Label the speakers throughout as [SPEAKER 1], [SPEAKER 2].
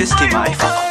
[SPEAKER 1] للاستماع فقط.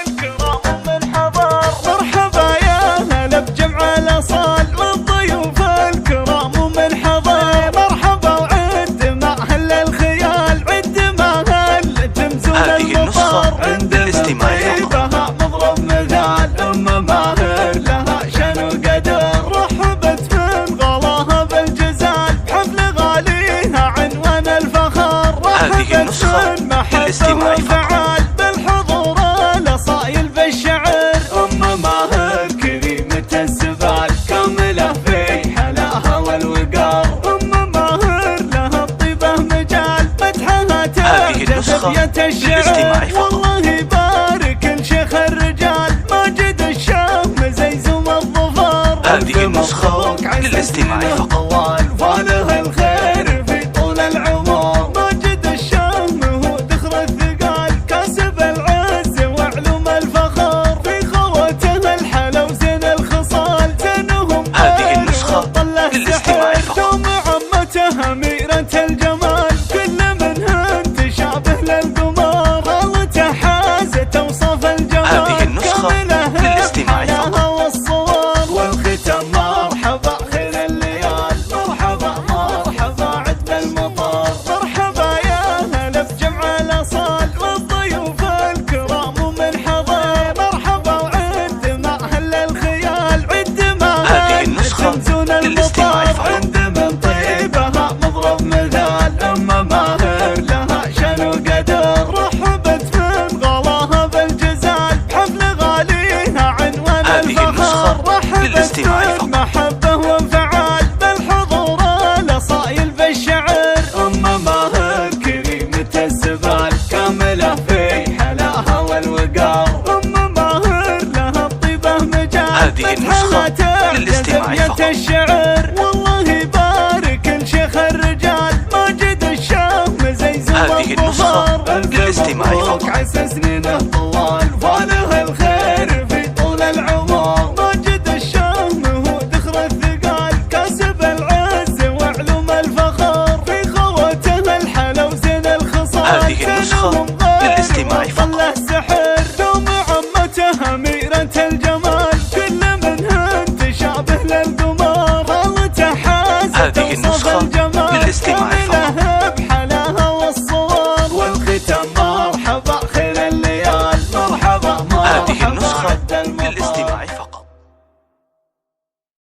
[SPEAKER 2] مرحبا يا هلا بجمع الأصال والضيوف الكرام ومن حضر. مرحبا وعد مع أهل الخيال، عد مع أهل تمزون المطار.
[SPEAKER 1] عند الاستماع
[SPEAKER 2] فقط. مضرب مثال أم ماهر لها شن وقدر. رحبت من غلاها بالجزال بحفل غاليها عنوان الفخر.
[SPEAKER 1] هذه النسخة للاستماع فقط.
[SPEAKER 2] بالحضور الأصايل بالشعر. أم ماهر كريمة السبال كاملة في حلاها والوقار. أم ماهر لها الطيبة مجال مدحها تجذب الشعر. والله يبارك الشيخ الرجال ماجد الشام زيزوم الظفر.
[SPEAKER 1] هذه النسخة للاستماع فقط.
[SPEAKER 2] فاله الخير في طول العمر. ماجد الشام هو دخر الثقال كاسب العز وعلوم الفخر. في خوته الحلا وزين الخصال زينهم.
[SPEAKER 1] هذه النسخة للاستماع فقط.
[SPEAKER 2] دوم عمته أميرة الجمال كل منها تشابه للقمر. خالته حازت أوصاف الجمال.
[SPEAKER 1] هذه النسخة للاستماع فقط.
[SPEAKER 2] والصور والختام. مرحبا خير الليال. مرحبا مرحبا عد المطار. مرحبا يا هلا بجمع الأصال والضيوف الكرام ومن حضر. مرحبا وعد مع أهل الخيال، عد مع
[SPEAKER 1] هذه النسخة للاستماع فقط.
[SPEAKER 2] عند من طيبها مضرب مثال. أم ماهر لها شن وقدر. رحبت من غلاها بالجزال بحفل غاليها عنوان
[SPEAKER 1] هذه النسخة للاستماع فقط.
[SPEAKER 2] محبة وانفعال بالحضور الأصايل بالشعر. أم ماهر كريمة السبال كاملة في حلاها والوقار. أم ماهر لها الطيبة مجال
[SPEAKER 1] هذه النسخة
[SPEAKER 2] مدحها
[SPEAKER 1] للاستماع
[SPEAKER 2] تجذب
[SPEAKER 1] فقط.
[SPEAKER 2] الشعر.